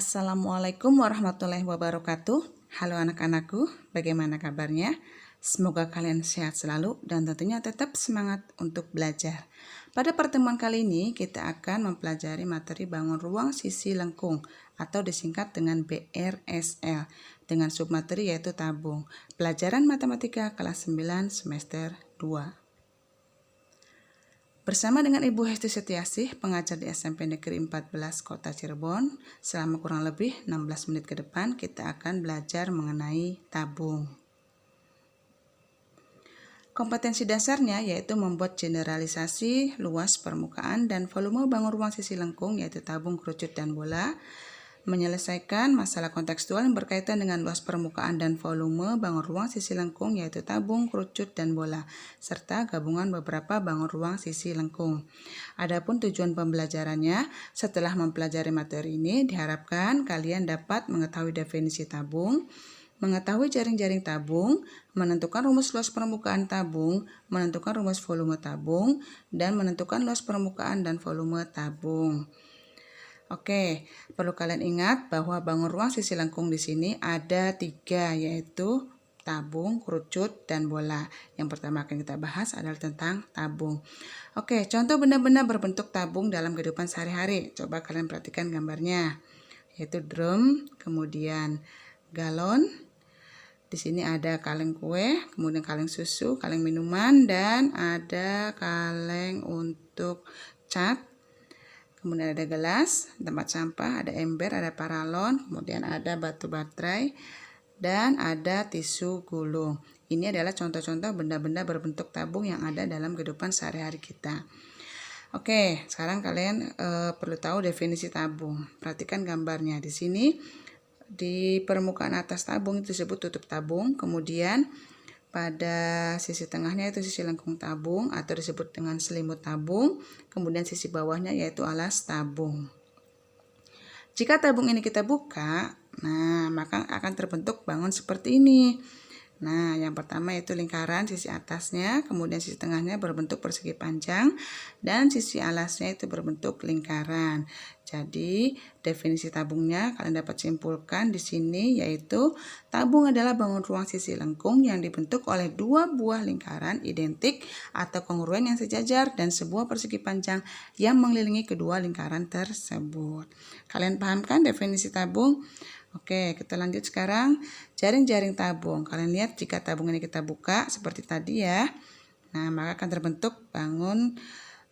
Assalamualaikum warahmatullahi wabarakatuh. Halo anak-anakku, bagaimana kabarnya? Semoga kalian sehat selalu dan tentunya tetap semangat untuk belajar. Pada pertemuan kali ini kita akan mempelajari materi bangun ruang sisi lengkung atau disingkat dengan BRSL dengan submateri yaitu tabung. Pelajaran Matematika kelas 9 semester 2. Bersama dengan Ibu Hesti Setiasih, pengajar di SMP Negeri 14 Kota Cirebon, selama kurang lebih 16 menit ke depan kita akan belajar mengenai tabung. Kompetensi dasarnya yaitu membuat generalisasi luas permukaan dan volume bangun ruang sisi lengkung yaitu tabung, kerucut, dan bola, menyelesaikan masalah kontekstual yang berkaitan dengan luas permukaan dan volume bangun ruang sisi lengkung yaitu tabung, kerucut, dan bola, serta gabungan beberapa bangun ruang sisi lengkung. Adapun tujuan pembelajarannya, setelah mempelajari materi ini diharapkan kalian dapat mengetahui definisi tabung, mengetahui jaring-jaring tabung, menentukan rumus luas permukaan tabung, menentukan rumus volume tabung, dan menentukan luas permukaan dan volume tabung. Oke, perlu kalian ingat bahwa bangun ruang sisi lengkung di sini ada 3, yaitu tabung, kerucut, dan bola. Yang pertama akan kita bahas adalah tentang tabung. Oke, contoh benda-benda berbentuk tabung dalam kehidupan sehari-hari. Coba kalian perhatikan gambarnya, yaitu drum, kemudian galon. Di sini ada kaleng kue, kemudian kaleng susu, kaleng minuman, dan ada kaleng untuk cat. Kemudian ada gelas, tempat sampah, ada ember, ada paralon, kemudian ada batu baterai, dan ada tisu gulung. Ini adalah contoh-contoh benda-benda berbentuk tabung yang ada dalam kehidupan sehari-hari kita. Oke, sekarang kalian perlu tahu definisi tabung. Perhatikan gambarnya di sini. Di permukaan atas tabung itu disebut tutup tabung, kemudian pada sisi tengahnya itu sisi lengkung tabung atau disebut dengan selimut tabung, kemudian sisi bawahnya yaitu alas tabung. Jika tabung ini kita buka, maka akan terbentuk bangun seperti ini. Yang pertama yaitu lingkaran sisi atasnya, kemudian sisi tengahnya berbentuk persegi panjang, dan sisi alasnya itu berbentuk lingkaran. Jadi, definisi tabungnya kalian dapat simpulkan di sini yaitu tabung adalah bangun ruang sisi lengkung yang dibentuk oleh 2 buah lingkaran identik atau kongruen yang sejajar dan sebuah persegi panjang yang mengelilingi kedua lingkaran tersebut. Kalian pahamkan definisi tabung? Oke, kita lanjut sekarang. Jaring-jaring tabung. Kalian lihat jika tabung ini kita buka seperti tadi ya. Maka akan terbentuk bangun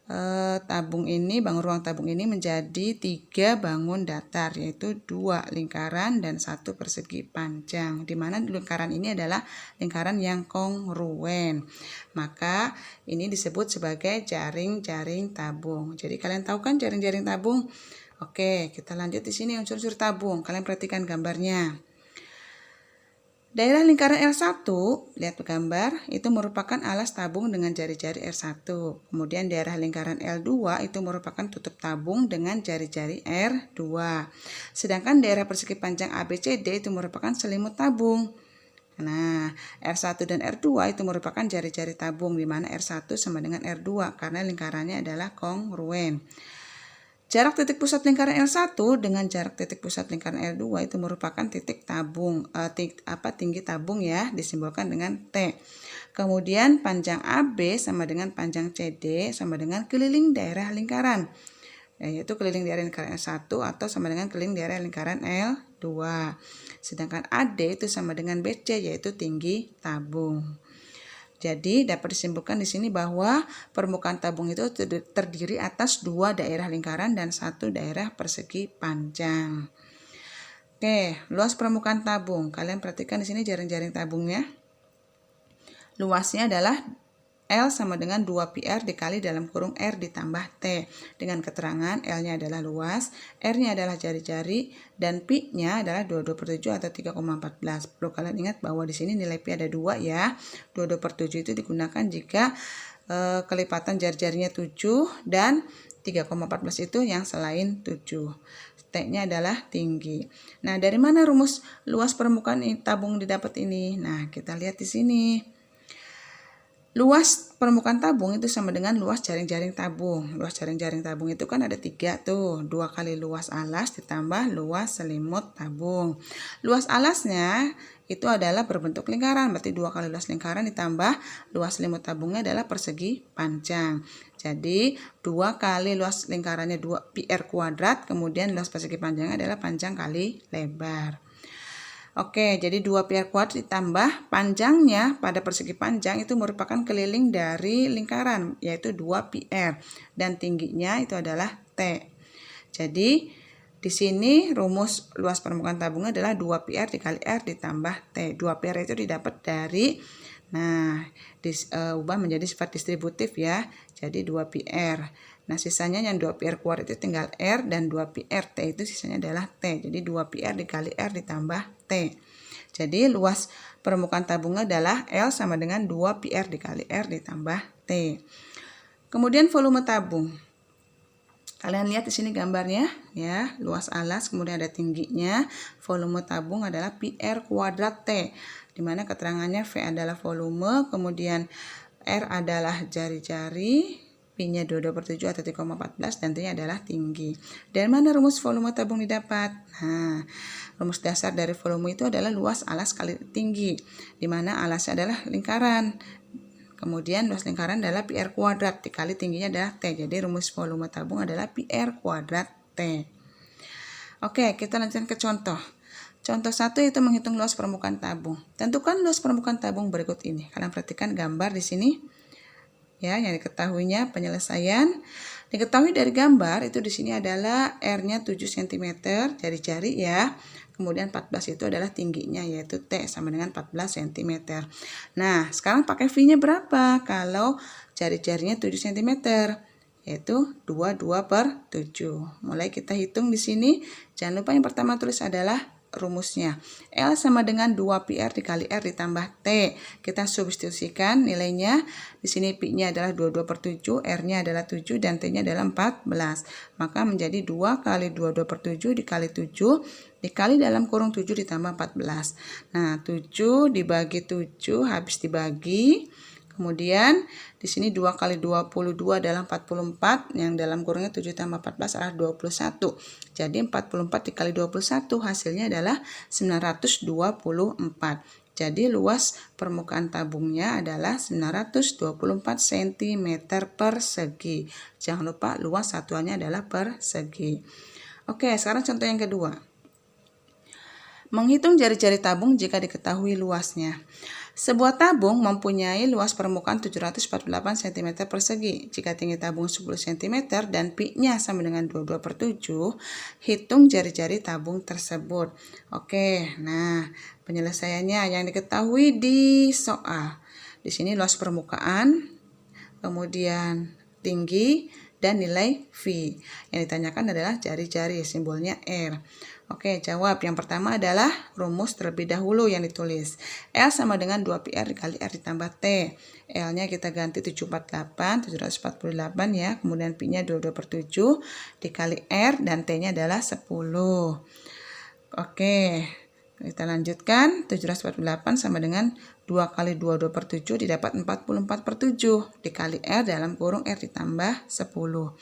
ruang tabung ini menjadi 3 bangun datar, yaitu 2 lingkaran dan 1 persegi panjang. Di mana lingkaran ini adalah lingkaran yang kongruen. Maka ini disebut sebagai jaring-jaring tabung. Jadi kalian tahu kan jaring-jaring tabung? Oke, kita lanjut di sini unsur-unsur tabung. Kalian perhatikan gambarnya. Daerah lingkaran R1, lihat gambar, itu merupakan alas tabung dengan jari-jari R1. Kemudian daerah lingkaran L2 itu merupakan tutup tabung dengan jari-jari R2. Sedangkan daerah persegi panjang ABCD itu merupakan selimut tabung. R1 dan R2 itu merupakan jari-jari tabung, di mana R1 sama dengan R2 karena lingkarannya adalah kongruen. Jarak titik pusat lingkaran L1 dengan jarak titik pusat lingkaran L2 itu merupakan titik tabung, tinggi tabung ya, disimbolkan dengan T. Kemudian panjang AB sama dengan panjang CD sama dengan keliling daerah lingkaran, yaitu keliling daerah lingkaran L1 atau sama dengan keliling daerah lingkaran L2. Sedangkan AD itu sama dengan BC, yaitu tinggi tabung. Jadi dapat disimpulkan di sini bahwa permukaan tabung itu terdiri atas 2 daerah lingkaran dan 1 daerah persegi panjang. Oke, luas permukaan tabung. Kalian perhatikan di sini jaring-jaring tabungnya. Luasnya adalah L sama dengan 2πr dikali dalam kurung R ditambah T. Dengan keterangan L-nya adalah luas, R-nya adalah jari-jari, dan Pi-nya adalah 22/7 atau 3,14. Perlu kalian ingat bahwa di sini nilai Pi ada 2 ya. 22/7 itu digunakan jika kelipatan jari-jarinya 7 dan 3,14 itu yang selain 7. T-nya adalah tinggi. Dari mana rumus luas permukaan tabung didapat ini? Kita lihat di sini. Luas permukaan tabung itu sama dengan luas jaring-jaring tabung. Luas jaring-jaring tabung itu kan ada 3 tuh. 2 kali luas alas ditambah luas selimut tabung. Luas alasnya itu adalah berbentuk lingkaran. Berarti 2 kali luas lingkaran ditambah luas selimut tabungnya adalah persegi panjang. Jadi 2 kali luas lingkarannya 2 pi r kuadrat. Kemudian luas persegi panjangnya adalah panjang kali lebar. Oke, jadi 2 pi r kuadrat ditambah panjangnya pada persegi panjang itu merupakan keliling dari lingkaran, yaitu 2 pi r. Dan tingginya itu adalah T. Jadi, di sini rumus luas permukaan tabungnya adalah 2 pi r dikali r ditambah T. 2 pi r itu didapat dari, ubah menjadi sifat distributif ya. Jadi 2 pi r. Nah, sisanya yang 2 pi r kuadrat itu tinggal R dan 2 pi r T itu sisanya adalah T. Jadi 2 pi r dikali R ditambah T. Jadi luas permukaan tabungnya adalah L sama dengan 2 pi r dikali R ditambah T. Kemudian volume tabung. Kalian lihat di sini gambarnya ya, luas alas kemudian ada tingginya. Volume tabung adalah pi r kuadrat T. Di mana keterangannya V adalah volume, kemudian R adalah jari-jari, P-nya 22/7 atau 3,14 dan T-nya adalah tinggi. Dari mana rumus volume tabung didapat? Nah, rumus dasar dari volume itu adalah luas alas kali tinggi, di mana alasnya adalah lingkaran. Kemudian luas lingkaran adalah pi r kuadrat dikali tingginya adalah T. Jadi rumus volume tabung adalah pi r kuadrat T. Oke, kita lanjutkan ke contoh. Contoh 1 itu menghitung luas permukaan tabung. Tentukan luas permukaan tabung berikut ini. Kalian perhatikan gambar di sini. Ya, yang diketahuinya penyelesaian. Diketahui dari gambar itu di sini adalah R-nya 7 cm, jari-jari ya. Kemudian 14 itu adalah tingginya yaitu T sama dengan 14 cm. Nah, sekarang pakai V-nya berapa? Kalau jari-jarinya 7 cm yaitu 22/7. Mulai kita hitung di sini. Jangan lupa yang pertama tulis adalah rumusnya. L sama dengan 2 pi r dikali R ditambah T. Kita substitusikan nilainya. Di sini pi-nya adalah 22/7, R-nya adalah 7 dan T-nya adalah 14. Maka menjadi 2 kali 22/7 dikali 7 dikali dalam kurung 7 ditambah 14. Nah, 7 dibagi 7 habis dibagi. Kemudian di sini 2 kali 22 adalah 44, yang dalam kurungnya 7 tambah 14 adalah 21. Jadi 44 dikali 21 hasilnya adalah 924. Jadi luas permukaan tabungnya adalah 924 cm persegi. Jangan lupa luas satuannya adalah persegi. Oke, sekarang contoh yang kedua. Menghitung jari-jari tabung jika diketahui luasnya. Sebuah tabung mempunyai luas permukaan 748 cm persegi. Jika tinggi tabung 10 cm dan pi-nya sama dengan 22/7, hitung jari-jari tabung tersebut. Oke, nah penyelesaiannya yang diketahui di soal. Di sini luas permukaan, kemudian tinggi, dan nilai V. Yang ditanyakan adalah jari-jari, simbolnya R. Oke, jawab. Yang pertama adalah rumus terlebih dahulu yang ditulis. L sama dengan 2 pi r dikali R ditambah T. L-nya kita ganti 748 ya. Kemudian pi-nya 22/7 dikali R dan T-nya adalah 10. Oke, kita lanjutkan. 748 sama dengan 2 kali 22/7 didapat 44/7 dikali R dalam kurung R ditambah 10.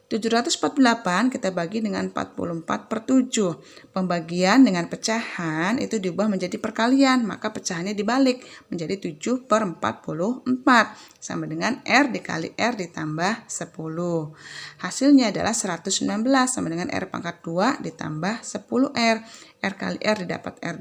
748 kita bagi dengan 44/7. Pembagian dengan pecahan itu diubah menjadi perkalian, maka pecahannya dibalik menjadi 7/44 sama dengan R dikali R ditambah 10. Hasilnya adalah 119 sama dengan R pangkat 2 ditambah 10R. R kali R didapat R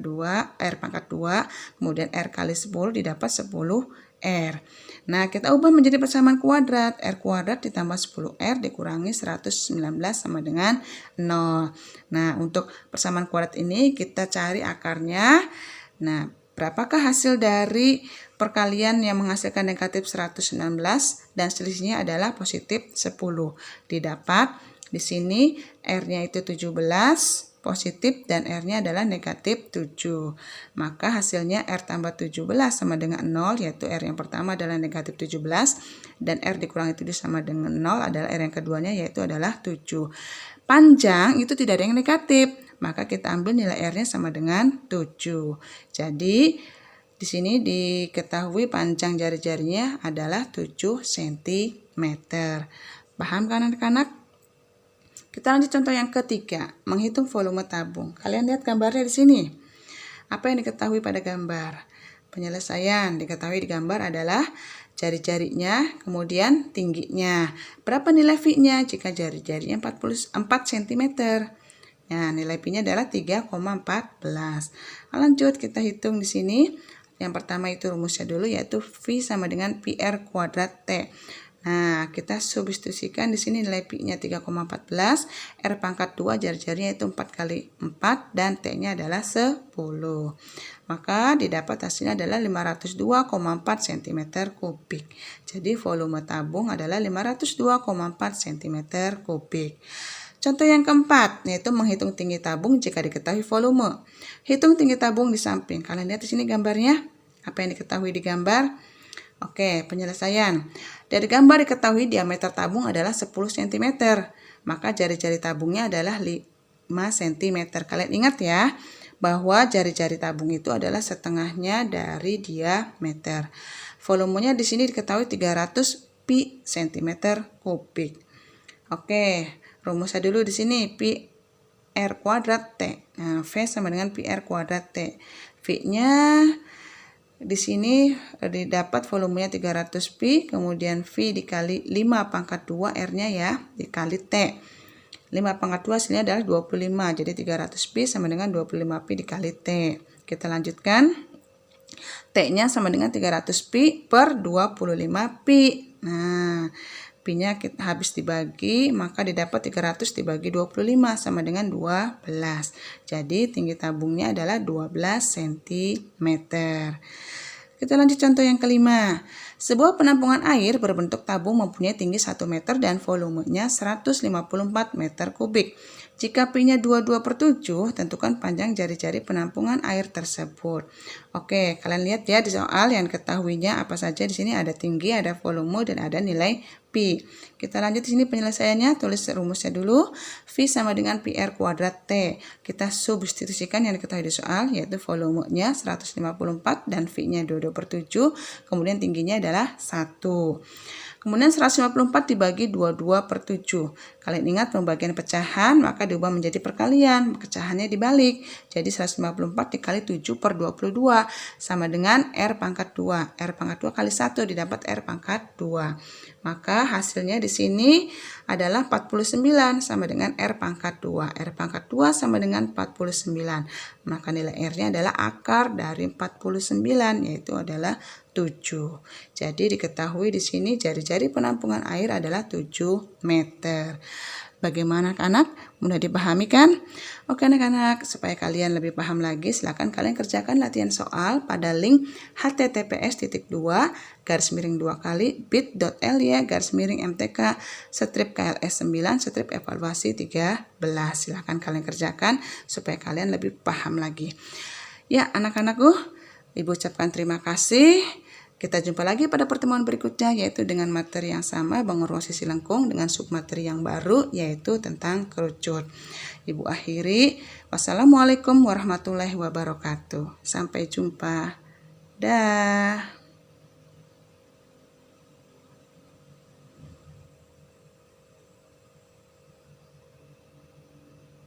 pangkat 2, kemudian R kali 10 didapat 10R. Nah, kita ubah menjadi persamaan kuadrat. R kuadrat ditambah 10R dikurangi 119 sama dengan 0. Nah, untuk persamaan kuadrat ini kita cari akarnya. Nah, berapakah hasil dari perkalian yang menghasilkan negatif 119 dan selisihnya adalah positif 10? Didapat di sini R-nya itu 17 positif dan R-nya adalah negatif 7. Maka hasilnya R tambah 17 sama dengan 0, yaitu R yang pertama adalah negatif 17 dan R dikurangi 7 sama dengan 0 adalah R yang keduanya yaitu adalah 7. Panjang itu tidak ada yang negatif, maka kita ambil nilai R-nya sama dengan 7. Jadi Di sini diketahui panjang jari-jarinya adalah 7 cm. Paham kan anak-anak? Kita lanjut contoh yang ketiga, menghitung volume tabung. Kalian lihat gambarnya di sini. Apa yang diketahui pada gambar? Penyelesaian diketahui di gambar adalah jari-jarinya, kemudian tingginya. Berapa nilai V-nya jika jari-jarinya 44 cm? Nah, nilai Pi-nya adalah 3,14. Lanjut kita hitung di sini. Yang pertama itu rumusnya dulu, yaitu V sama dengan PR kuadrat T. Nah, kita substitusikan di sini nilai Pi-nya 3,14, R pangkat 2 jari-jarinya itu 4 kali 4 dan T-nya adalah 10. Maka didapat hasilnya adalah 502,4 cm3. Jadi volume tabung adalah 502,4 cm3. Contoh yang keempat, yaitu menghitung tinggi tabung jika diketahui volume. Hitung tinggi tabung di samping. Kalian lihat di sini gambarnya. Apa yang diketahui di gambar? Oke, penyelesaian. Dari gambar diketahui diameter tabung adalah 10 cm. Maka jari-jari tabungnya adalah 5 cm. Kalian ingat ya, bahwa jari-jari tabung itu adalah setengahnya dari diameter. Volumenya di sini diketahui 300 pi cm3. Oke, rumusnya dulu di sini Pi R kuadrat T. Nah, V sama dengan Pi R kuadrat T. V-nya di sini didapat volumenya 300 pi, kemudian V dikali 5 pangkat 2 R-nya ya, dikali T. 5 pangkat 2 hasilnya adalah 25, jadi 300 pi sama dengan 25 pi dikali T. Kita lanjutkan. T-nya sama dengan 300 pi per 25 pi. Nah, Pi-nya habis dibagi, maka didapat 300 dibagi 25 sama dengan 12. Jadi tinggi tabungnya adalah 12 cm. Kita lanjut contoh yang kelima. Sebuah penampungan air berbentuk tabung mempunyai tinggi 1 meter dan volumenya 154 meter kubik. Jika Pi-nya 22/7, tentukan panjang jari-jari penampungan air tersebut. Oke, kalian lihat ya di soal yang ketahuinya apa saja. Di sini ada tinggi, ada volume, dan ada nilai Pi. Kita lanjut di sini penyelesaiannya. Tulis rumusnya dulu. V sama dengan PR kuadrat T. Kita substitusikan yang diketahui di soal, yaitu volumenya 154 dan V-nya 22/7. Kemudian tingginya adalah 1. Kemudian 154 dibagi 22/7. Kalian ingat pembagian pecahan, maka diubah menjadi perkalian. Pecahannya dibalik. Jadi 154 dikali 7/22 sama dengan R pangkat 2. R pangkat 2 kali 1 didapat R pangkat 2. Maka hasilnya di sini adalah 49 sama dengan R pangkat 2. R pangkat 2 sama dengan 49. Maka nilai R-nya adalah akar dari 49, yaitu adalah 7. Jadi diketahui di sini jari-jari penampungan air adalah 7 meter. Bagaimana anak? Mudah dipahami kan? Oke anak-anak, supaya kalian lebih paham lagi, silakan kalian kerjakan latihan soal pada link https://bit.ly/mtk KLS 9 evaluasi 13. Silakan kalian kerjakan supaya kalian lebih paham lagi. Ya anak-anakku, Ibu ucapkan terima kasih. Kita jumpa lagi pada pertemuan berikutnya, yaitu dengan materi yang sama, bangun ruang sisi lengkung, dengan submateri yang baru, yaitu tentang kerucut. Ibu akhiri, wassalamualaikum warahmatullahi wabarakatuh. Sampai jumpa. Dah.